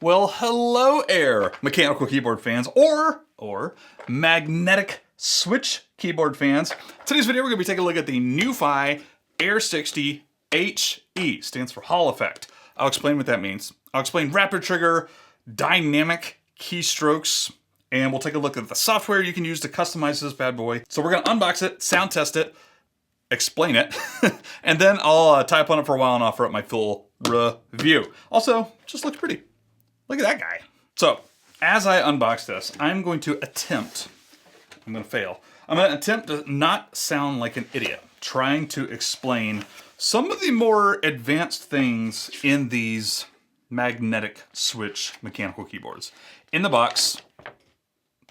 Well, hello Air mechanical keyboard fans or magnetic switch keyboard fans. Today's video we're going to be taking a look at the NuPhy AIR60 HE, stands for Hall Effect. I'll explain what that means. I'll explain rapid trigger, dynamic keystrokes, and we'll take a look at the software you can use to customize this bad boy. So we're going to unbox it, sound test it, explain it, and then I'll type on it for a while and offer up my full review. Also, just looks pretty. Look at that guy. So, as I unbox this, I'm going to attempt, I'm going to fail, I'm going to attempt to not sound like an idiot, trying to explain some of the more advanced things in these magnetic switch mechanical keyboards. In the box,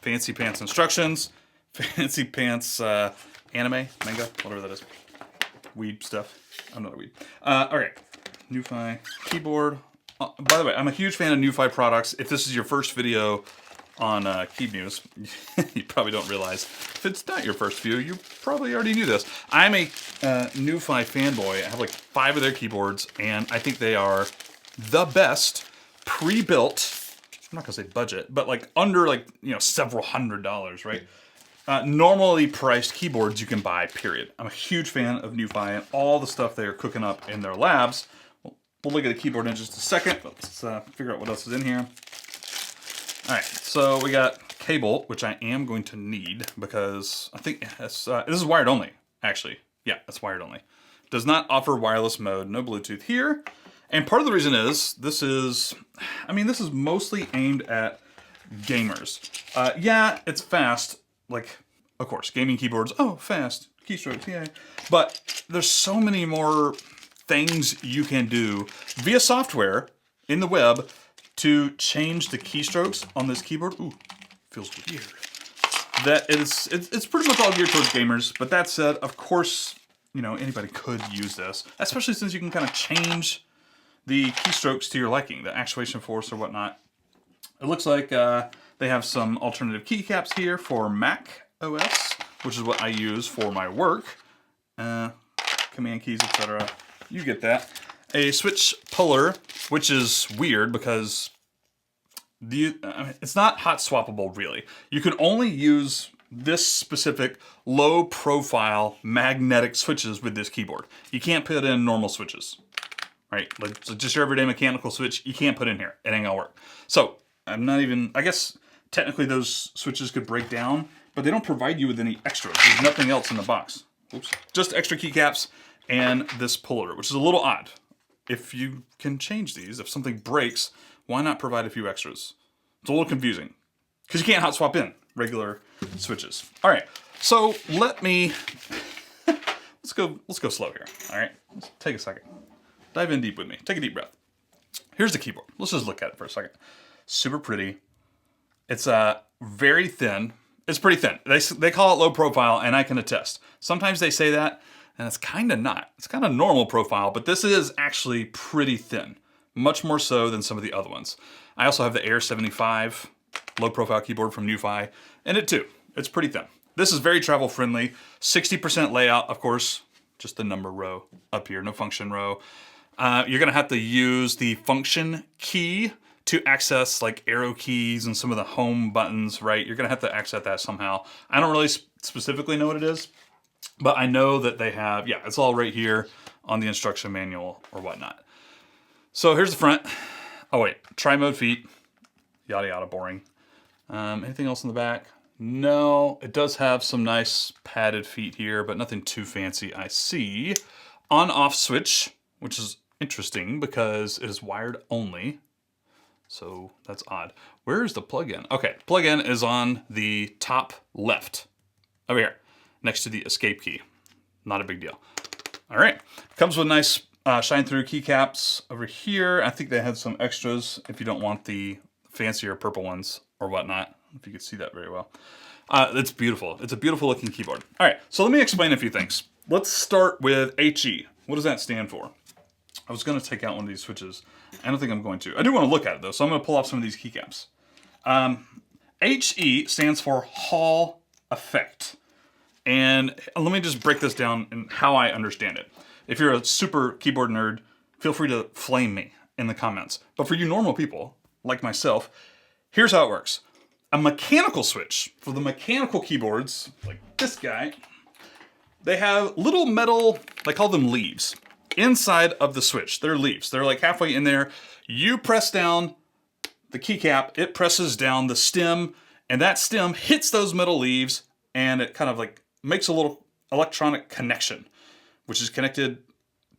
fancy pants instructions, fancy pants anime, manga, whatever that is. Weed stuff. I'm not a weed. Okay, NuPhy keyboard. By the way, I'm a huge fan of NuPhy products. If this is your first video on Keebnews, you probably don't realize. If it's not your first view, you probably already knew this. I'm a NuPhy fanboy. I have like 5 of their keyboards, and I think they are the best pre-built, I'm not gonna say budget, but like under like, you know, several $100s, right? Normally priced keyboards you can buy, period. I'm a huge fan of NuPhy and all the stuff they are cooking up in their labs. We'll look at the keyboard in just a second. Let's figure out what else is in here. All right, so we got cable, which I am going to need because I think this is wired only, actually. Yeah, it's wired only. Does not offer wireless mode, no Bluetooth here. And part of the reason is, this is mostly aimed at gamers. Yeah, it's fast, like, of course, gaming keyboards, oh, fast, keystrokes, yay. But there's so many more things you can do via software in the web to change the keystrokes on this keyboard. Ooh, feels weird. That it's pretty much all geared towards gamers, but that said, of course, you know, anybody could use this, especially since you can kind of change the keystrokes to your liking, the actuation force or whatnot. It looks like they have some alternative keycaps here for Mac OS, which is what I use for my work. Command keys, etc. You get that. A switch puller, which is weird because it's not hot swappable really. You can only use this specific low profile magnetic switches with this keyboard. You can't put in normal switches, right? Like so just your everyday mechanical switch, you can't put in here. It ain't gonna work. So I guess technically those switches could break down, but they don't provide you with any extras. There's nothing else in the box. Oops. Just extra keycaps and this puller, which is a little odd. If you can change these, if something breaks, why not provide a few extras? It's a little confusing because you can't hot swap in regular switches. All right, so let's go slow here. All right, let's take a second. Dive in deep with me. Take a deep breath. Here's the keyboard. Let's just look at it for a second. Super pretty. It's very thin. It's pretty thin. They call it low profile, and I can attest. Sometimes they say that, and it's kind of not. It's kind of normal profile, but this is actually pretty thin. Much more so than some of the other ones. I also have the AIR60 low profile keyboard from NuPhy, and it too. It's pretty thin. This is very travel friendly. 60% layout, of course, just the number row up here, no function row. You're gonna have to use the function key to access like arrow keys and some of the home buttons, right? You're gonna have to access that somehow. I don't really specifically know what it is, but I know that they have, yeah, it's all right here on the instruction manual or whatnot. So here's the front. Oh wait, tri-mode feet, yada yada, boring. Anything else in the back? No, it does have some nice padded feet here, but nothing too fancy I see. On-off switch, which is interesting because it is wired only. So that's odd. Where is the plug-in? Okay, plug-in is on the top left, over here, next to the escape key. Not a big deal. All right, comes with nice shine-through keycaps over here. I think they had some extras if you don't want the fancier purple ones or whatnot, if you could see that very well. It's beautiful. It's a beautiful looking keyboard. All right, so let me explain a few things. Let's start with HE. What does that stand for? I was gonna take out one of these switches. I don't think I'm going to. I do want to look at it though, so I'm gonna pull off some of these keycaps. HE stands for Hall Effect. And let me just break this down and how I understand it. If you're a super keyboard nerd, feel free to flame me in the comments. But for you normal people, like myself, here's how it works. A mechanical switch for the mechanical keyboards, like this guy, they have little metal, they call them leaves, inside of the switch. They're leaves. They're like halfway in there. You press down the keycap, it presses down the stem, and that stem hits those metal leaves, and it kind of like makes a little electronic connection, which is connected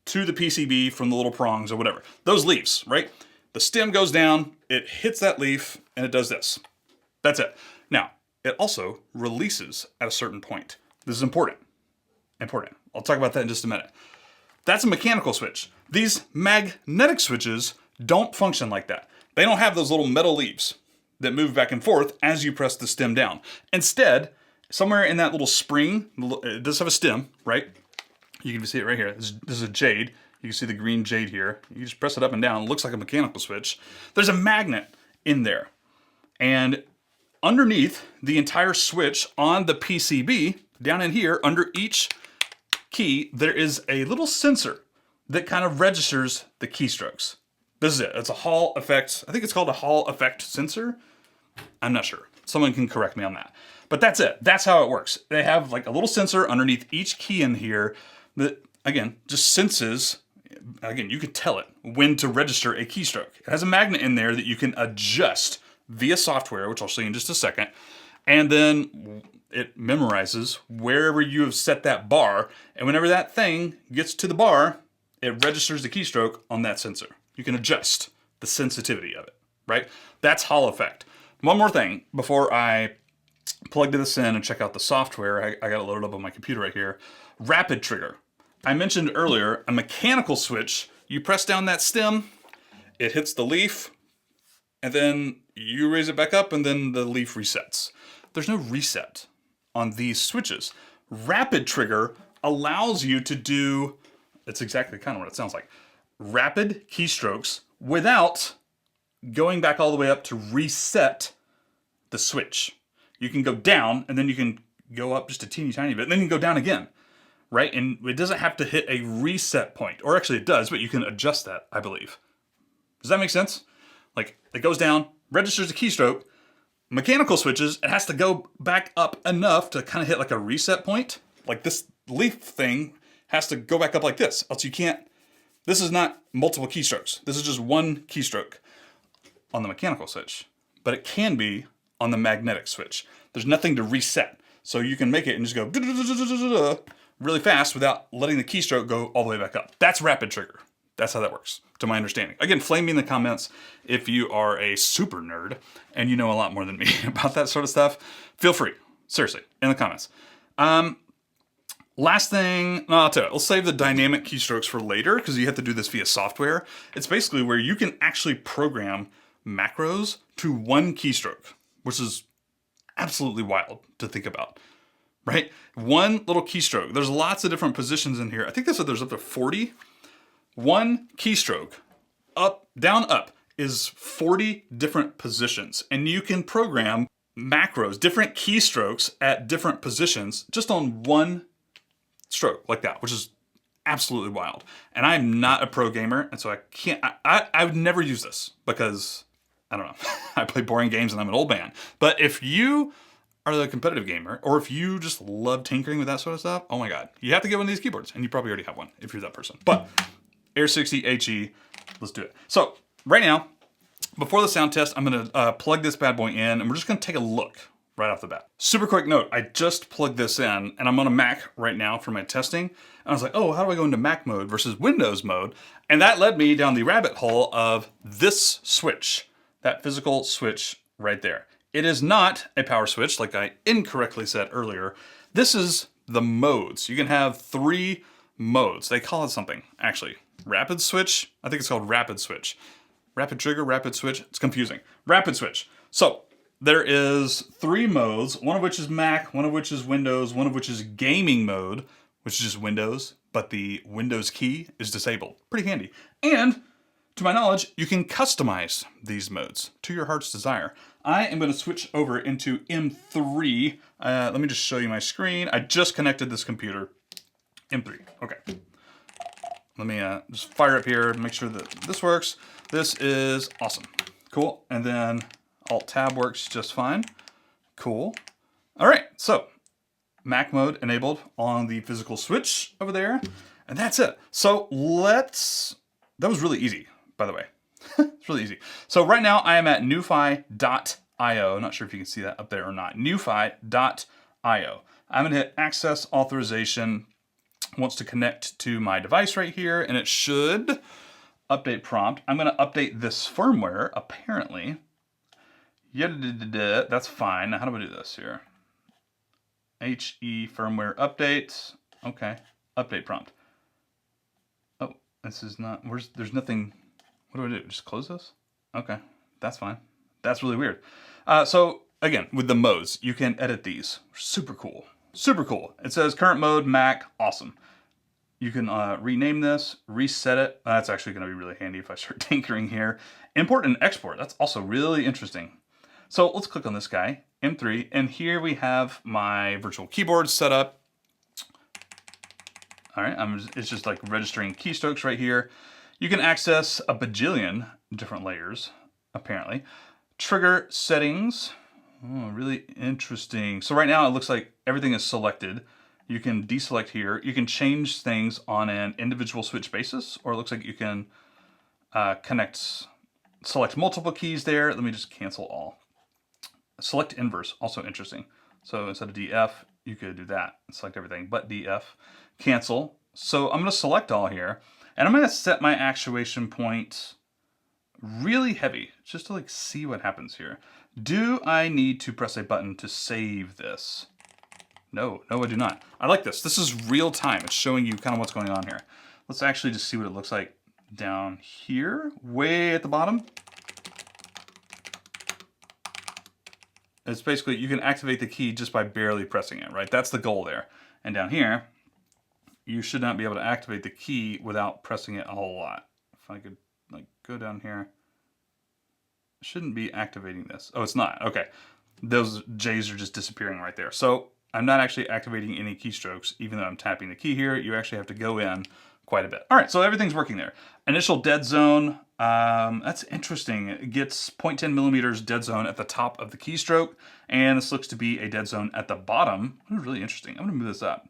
to the PCB from the little prongs or whatever. Those leaves, right? The stem goes down, it hits that leaf, and it does this. That's it. Now, it also releases at a certain point. This is important. Important. I'll talk about that in just a minute. That's a mechanical switch. These magnetic switches don't function like that. They don't have those little metal leaves that move back and forth as you press the stem down. Instead, somewhere in that little spring, it does have a stem, right? You can see it right here. This is a jade. You can see the green jade here. You just press it up and down. It looks like a mechanical switch. There's a magnet in there. And underneath the entire switch on the PCB, down in here, under each key, there is a little sensor that kind of registers the keystrokes. This is it. It's a Hall effect. I think it's called a Hall effect sensor. I'm not sure. Someone can correct me on that. But that's it. That's how it works. They have like a little sensor underneath each key in here that, again, just senses, again, you could tell it when to register a keystroke. It has a magnet in there that you can adjust via software, which I'll show you in just a second. And then it memorizes wherever you have set that bar. And whenever that thing gets to the bar, it registers the keystroke on that sensor. You can adjust the sensitivity of it, right? That's Hall effect. One more thing before I plug this in and check out the software. I got it loaded up on my computer right here. Rapid trigger. I mentioned earlier a mechanical switch. You press down that stem, it hits the leaf, and then you raise it back up, and then the leaf resets. There's no reset on these switches. Rapid trigger allows you to do, it's exactly kind of what it sounds like, rapid keystrokes without going back all the way up to reset the switch. You can go down, and then you can go up just a teeny tiny bit, and then you can go down again, right? And it doesn't have to hit a reset point, or actually it does, but you can adjust that, I believe. Does that make sense? Like, it goes down, registers a keystroke. Mechanical switches, it has to go back up enough to kind of hit like a reset point. Like this leaf thing has to go back up like this, else you can't. This is not multiple keystrokes. This is just one keystroke on the mechanical switch, but it can be on the magnetic switch. There's nothing to reset. So you can make it and just go really fast without letting the keystroke go all the way back up. That's rapid trigger. That's how that works, to my understanding. Again, flame me in the comments if you are a super nerd and you know a lot more than me about that sort of stuff. Feel free, seriously, in the comments. Last thing, no, I'll tell you, we'll save the dynamic keystrokes for later because you have to do this via software. It's basically where you can actually program macros to one keystroke, which is absolutely wild to think about, right? One little keystroke. There's lots of different positions in here. I think they said there's up to 40. One keystroke, up, down, up, is 40 different positions. And you can program macros, different keystrokes at different positions, just on one stroke like that, which is absolutely wild. And I'm not a pro gamer, and so I can't, I would never use this because, I don't know, I play boring games and I'm an old man. But if you are the competitive gamer, or if you just love tinkering with that sort of stuff, oh my God, you have to get one of these keyboards, and you probably already have one if you're that person. But AIR60 HE, let's do it. So right now, before the sound test, I'm gonna plug this bad boy in, and we're just gonna take a look right off the bat. Super quick note, I just plugged this in, and I'm on a Mac right now for my testing, and I was like, oh, how do I go into Mac mode versus Windows mode? And that led me down the rabbit hole of this switch, that physical switch right there. It is not a power switch, like I incorrectly said earlier. This is the modes. You can have 3 modes. They call it something, actually. Rapid switch? I think it's called rapid switch. Rapid trigger, rapid switch. It's confusing. Rapid switch. So there is 3 modes, one of which is Mac, one of which is Windows, one of which is gaming mode, which is just Windows, but the Windows key is disabled. Pretty handy. And to my knowledge, you can customize these modes to your heart's desire. I am going to switch over into M3. Let me just show you my screen. I just connected this computer. M3. Okay. Let me just fire up here, make sure that this works. This is awesome. Cool. And then Alt-Tab works just fine. Cool. All right, so Mac mode enabled on the physical switch over there, and that's it. So that was really easy, by the way. It's really easy. So right now I am at NuPhy.io. Not sure if you can see that up there or not. NuPhy.io. I'm gonna hit access authorization. It wants to connect to my device right here, and it should update prompt. I'm gonna update this firmware, apparently. Yeah, that's fine. Now how do I do this here? HE firmware update. Okay, update prompt. Oh, this is not, there's nothing. What do I do? Just close this? Okay, that's fine. That's really weird. So again, with the modes, you can edit these. Super cool. Super cool. It says current mode, Mac, awesome. You can rename this, reset it. That's actually gonna be really handy if I start tinkering here. Import and export, that's also really interesting. So let's click on this guy, M3, and here we have my virtual keyboard set up. All right, it's just like registering keystrokes right here. You can access a bajillion different layers, apparently. Trigger settings, oh, really interesting. So right now it looks like everything is selected. You can deselect here. You can change things on an individual switch basis, or it looks like you can select multiple keys there. Let me just cancel all. Select inverse, also interesting. So instead of DF, you could do that and select everything but DF. Cancel. So I'm gonna select all here, and I'm gonna set my actuation point really heavy, just to like see what happens here. Do I need to press a button to save this? No, I do not. I like this. This is real time. It's showing you kind of what's going on here. Let's actually just see what it looks like down here, way at the bottom. It's basically, you can activate the key just by barely pressing it, right? That's the goal there. And down here, you should not be able to activate the key without pressing it a whole lot. If I could like go down here, I shouldn't be activating this. Oh, it's not, okay. Those J's are just disappearing right there. So I'm not actually activating any keystrokes, even though I'm tapping the key here. You actually have to go in quite a bit. All right, so everything's working there. Initial dead zone, that's interesting. It gets 0.10 millimeters dead zone at the top of the keystroke, and this looks to be a dead zone at the bottom. This is really interesting. I'm gonna move this up.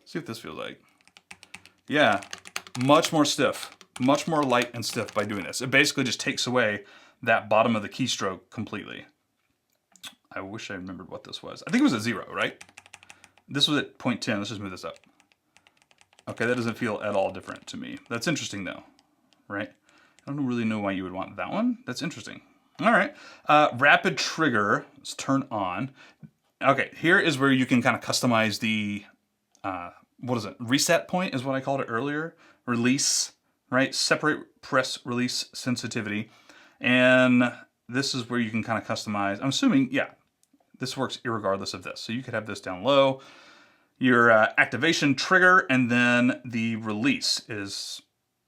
See what this feels like. Yeah, much more stiff, much more light and stiff by doing this. It basically just takes away that bottom of the keystroke completely. I wish I remembered what this was. I think it was at 0, right? This was at 0.10. Let's just move this up. Okay, that doesn't feel at all different to me. That's interesting though, right? I don't really know why you would want that one. That's interesting. All right, rapid trigger, let's turn on. Okay, here is where you can kind of customize the, what is it? Reset point is what I called it earlier. Release, right? Separate press release sensitivity. And this is where you can kind of customize. I'm assuming, yeah, this works irregardless of this. So you could have this down low. Your activation trigger, and then the release is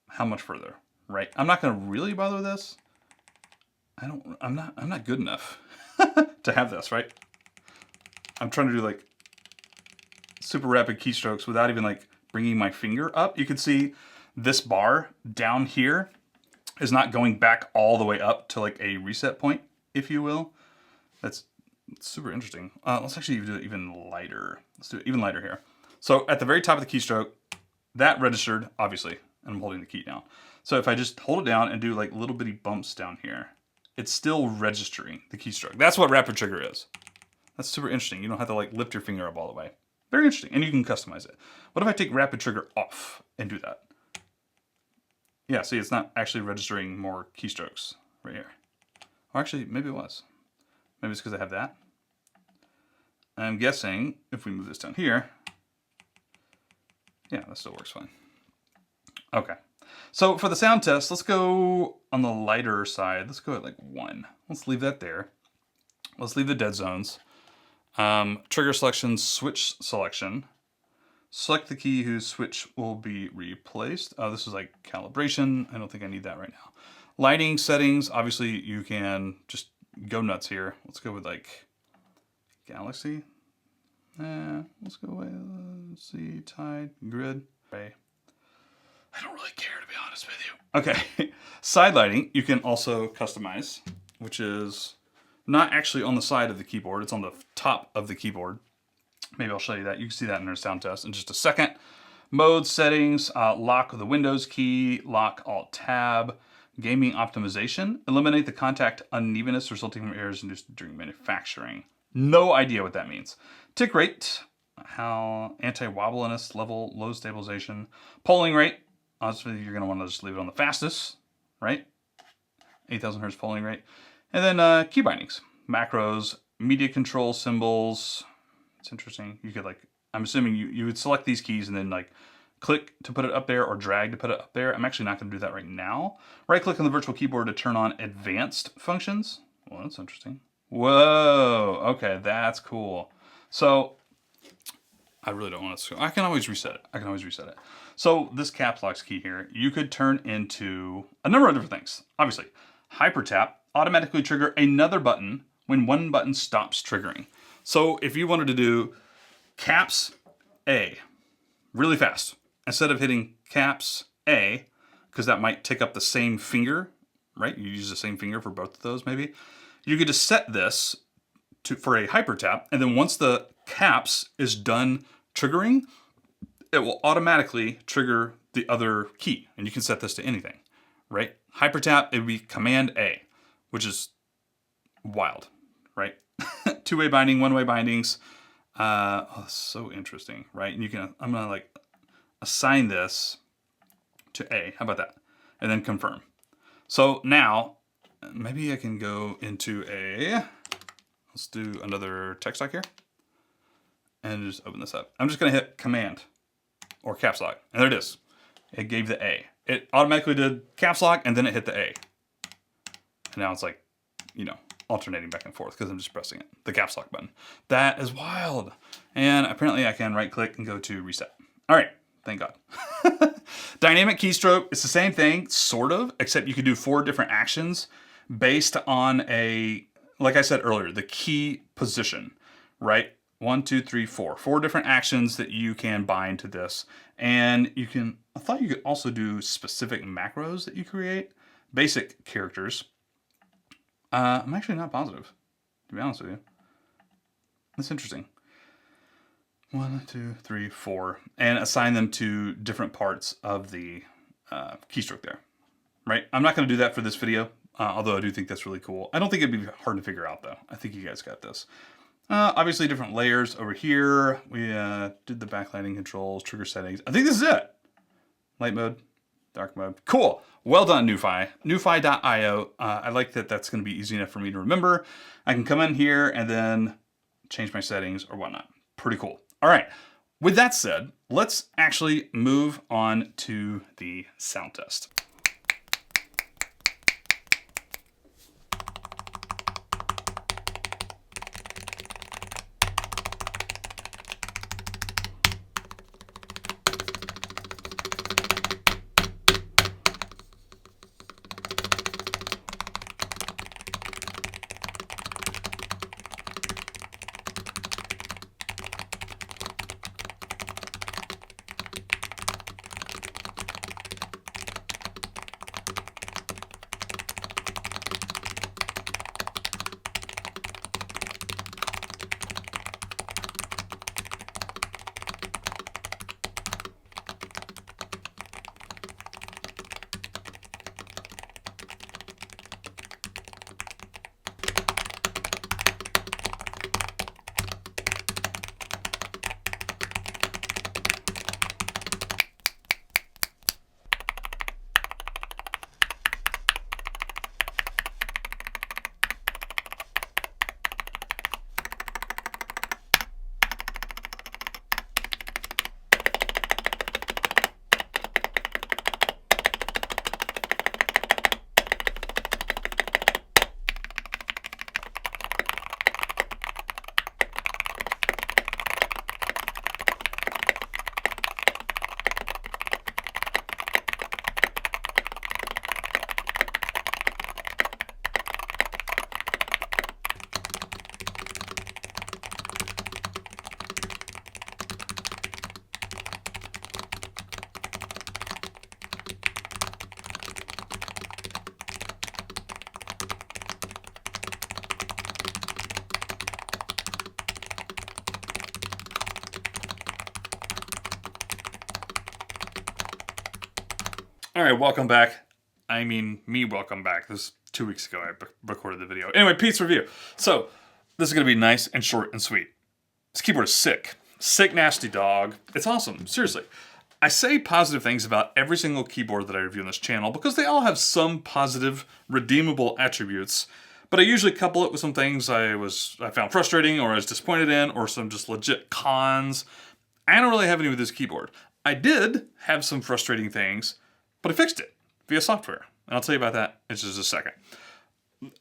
how much further, right? I'm not gonna really bother with this. I'm not good enough to have this, right? I'm trying to do like super rapid keystrokes without even like bringing my finger up. You can see this bar down here is not going back all the way up to like a reset point, if you will. That's super interesting. Let's actually do it even lighter. Let's do it even lighter here. So at the very top of the keystroke, that registered, obviously, and I'm holding the key down. So if I just hold it down and do like little bitty bumps down here, it's still registering the keystroke. That's what rapid trigger is. That's super interesting. You don't have to like lift your finger up all the way. Very interesting, and you can customize it. What if I take rapid trigger off and do that? Yeah, see, it's not actually registering more keystrokes right here. Or actually, maybe it was. Maybe it's because I have that. I'm guessing if we move this down here, yeah, that still works fine. Okay, so for the sound test, let's go on the lighter side. Let's go at like 1. Let's leave that there. Let's leave the dead zones. Trigger selection, switch selection. Select the key whose switch will be replaced. This is like calibration. I don't think I need that right now. Lighting settings, obviously you can just go nuts here. Let's go with like Galaxy. Let's go with, let's see, Tide, Grid. Okay. I don't really care, to be honest with you. Okay, side lighting, you can also customize. which is not actually on the side of the keyboard. It's on the top of the keyboard. Maybe I'll show you that. You can see that in our sound test in just a second. Mode settings, lock the Windows key, lock Alt Tab, gaming optimization, eliminate the contact unevenness resulting from errors induced during manufacturing. No idea what that means. Tick rate, how anti-wobbliness level, low stabilization, polling rate. Obviously, you're going to want to just leave it on the fastest, right? 8,000 hertz polling rate. And then key bindings, macros, media control symbols. It's interesting. You could like, I'm assuming you would select these keys and then like click to put it up there or drag to put it up there. I'm actually not going to do that right now. Right click on the virtual keyboard to turn on advanced functions. Well, that's interesting. Whoa, okay, that's cool. So I really don't want to, I can always reset it. So this caps lock key here, you could turn into a number of different things. Obviously, hyper tap, automatically trigger another button when one button stops triggering. So if you wanted to do caps A really fast, instead of hitting caps A, because that might take up the same finger, right? You use the same finger for both of those maybe. You could just set this for a hyper tap, and then once the caps is done triggering, it will automatically trigger the other key, and you can set this to anything, right? Hyper tap, it would be Command A, which is wild, right? Two-way binding, one-way bindings. Oh, so interesting, right? And you can, I'm gonna like assign this to A. How about that? And then confirm. So now, maybe I can go into let's do another text lock here. And just open this up. I'm just gonna hit Command or caps lock, and there it is. It gave the A. It automatically did caps lock, and then it hit the A. And now it's like, you know, alternating back and forth because I'm just pressing it, the caps lock button. That is wild. And apparently I can right click and go to reset. All right, thank God. Dynamic keystroke, it's the same thing, sort of, except you could do 4 different actions based on like I said earlier, the key position, right? 1, 2, 3, 4. 4 different actions that you can bind to this. And you can, I thought you could also do specific macros that you create, basic characters. I'm actually not positive, to be honest with you. That's interesting. 1, 2, 3, 4, and assign them to different parts of the keystroke there, right? I'm not going to do that for this video, although I do think that's really cool. I don't think it'd be hard to figure out, though. I think you guys got this. Obviously, different layers over here. We did the backlighting controls, trigger settings. I think this is it. Light mode, dark mode. Cool. Well done, NuPhy. NuPhy.io. I like that that's going to be easy enough for me to remember. I can come in here and then change my settings or whatnot. Pretty cool. All right. With that said, let's actually move on to the sound test. All right, welcome back. I mean, welcome back. This is 2 weeks ago I recorded the video. Anyway, Pete's review. So, this is going to be nice and short and sweet. This keyboard is sick. Sick, nasty dog. It's awesome. Seriously. I say positive things about every single keyboard that I review on this channel because they all have some positive, redeemable attributes. But I usually couple it with some things I found frustrating or I was disappointed in, or some just legit cons. I don't really have any with this keyboard. I did have some frustrating things, but I fixed it via software. And I'll tell you about that in just a second.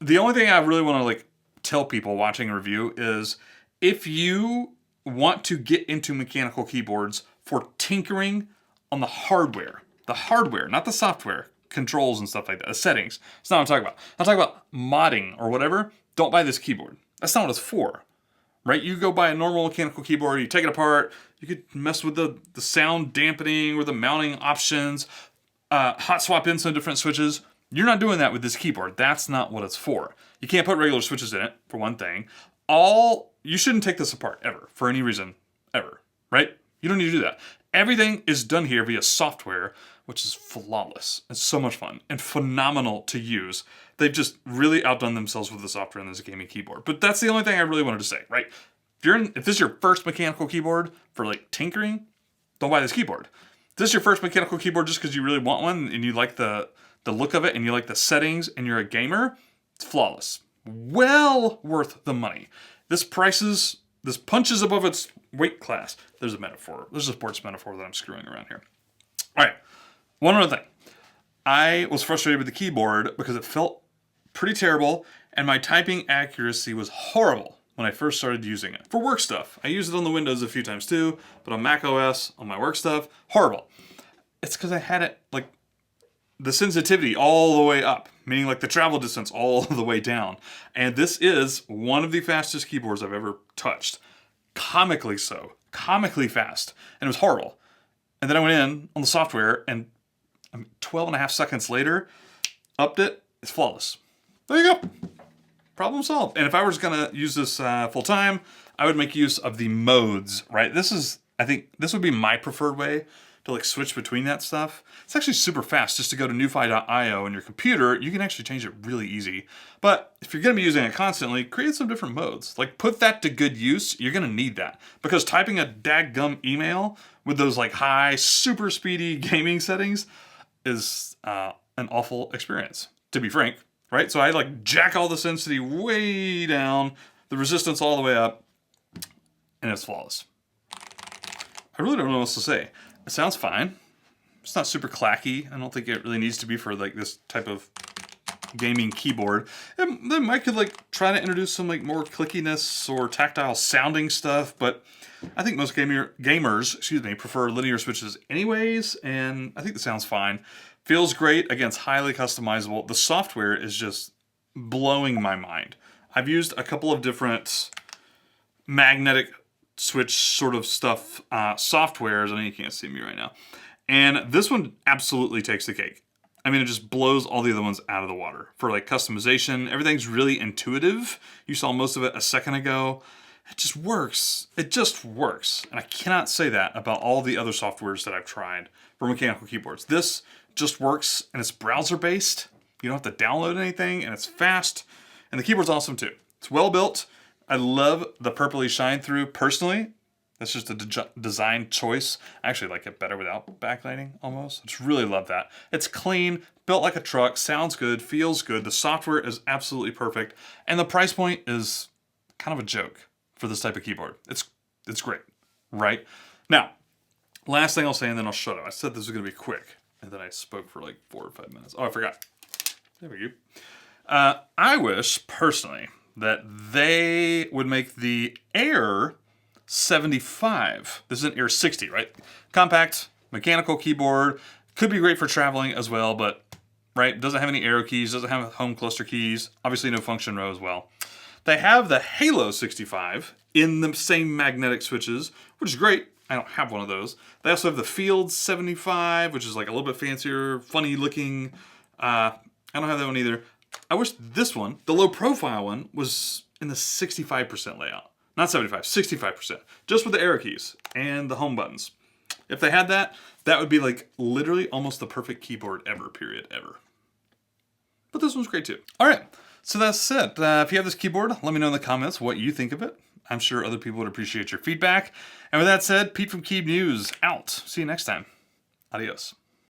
The only thing I really want to tell people watching a review is if you want to get into mechanical keyboards for tinkering on the hardware, not the software, controls and stuff like that, the settings. That's not what I'm talking about. I'm talking about modding or whatever. Don't buy this keyboard. That's not what it's for, right? You go buy a normal mechanical keyboard, you take it apart, you could mess with the sound dampening or the mounting options, hot swap in some different switches. You're not doing that with this keyboard. That's not what it's for. You can't put regular switches in it, for one thing. You shouldn't take this apart, ever, for any reason, ever, right? You don't need to do that. Everything is done here via software, which is flawless. It's so much fun and phenomenal to use. They've just really outdone themselves with the software on this gaming keyboard. But that's the only thing I really wanted to say, right? If this is your first mechanical keyboard for tinkering, don't buy this keyboard. If this is your first mechanical keyboard just because you really want one and you like the look of it and you like the settings and you're a gamer, it's flawless. Well worth the money. This punches above its weight class. There's a metaphor. There's a sports metaphor that I'm screwing around here. All right. One other thing. I was frustrated with the keyboard because it felt pretty terrible and my typing accuracy was horrible when I first started using it. For work stuff. I use it on the Windows a few times too, but on Mac OS, on my work stuff, horrible. It's because I had it the sensitivity all the way up, meaning the travel distance all the way down. And this is one of the fastest keyboards I've ever touched. Comically so. Comically fast. And it was horrible. And then I went in on the software and 12 and a half seconds later, upped it. It's flawless. There you go. Problem solved. And if I was going to use this full time, I would make use of the modes, right? I think this would be my preferred way to switch between that stuff. It's actually super fast just to go to NuPhy.io on your computer. You can actually change it really easy. But if you're going to be using it constantly, create some different modes. Put that to good use. You're going to need that. Because typing a dadgum email with those high, super speedy gaming settings is an awful experience, to be frank, right? So I jack all the sensitivity way down, the resistance all the way up, and it's flawless. I really don't know what else to say. It sounds fine. It's not super clacky. I don't think it really needs to be for this type of gaming keyboard. And then I could try to introduce some more clickiness or tactile sounding stuff, but I think most gamers, prefer linear switches anyways, and I think the sounds fine. Feels great, again, it's highly customizable. The software is just blowing my mind. I've used a couple of different magnetic switch sort of stuff, softwares. I know you can't see me right now. And this one absolutely takes the cake. I mean, it just blows all the other ones out of the water. For customization, everything's really intuitive. You saw most of it a second ago. It just works. It just works. And I cannot say that about all the other softwares that I've tried for mechanical keyboards. This just works, and it's browser-based. You don't have to download anything, and it's fast. And the keyboard's awesome too. It's well built. I love the purpley shine through personally. That's just a design choice. I actually like it better without backlighting almost. I just really love that. It's clean, built like a truck, sounds good, feels good. The software is absolutely perfect. And the price point is kind of a joke for this type of keyboard. It's great, right? Now, last thing I'll say and then I'll shut up. I said this was gonna be quick and then I spoke for 4 or 5 minutes. Oh, I forgot. There we go. I wish personally that they would make the AIR75. This is an AIR60, right? Compact, mechanical keyboard. Could be great for traveling as well, but, right, doesn't have any arrow keys, doesn't have home cluster keys. Obviously no function row as well. They have the Halo 65 in the same magnetic switches, which is great. I don't have one of those. They also have the Field 75, which is a little bit fancier, funny looking. I don't have that one either. I wish this one, the low profile one, was in the 65% layout. Not 75, 65%. Just with the arrow keys and the home buttons. If they had that, that would be like literally almost the perfect keyboard ever, period, ever. But this one's great too. All right, so that's it. If you have this keyboard, let me know in the comments what you think of it. I'm sure other people would appreciate your feedback. And with that said, Pete from Keebnews out. See you next time. Adios.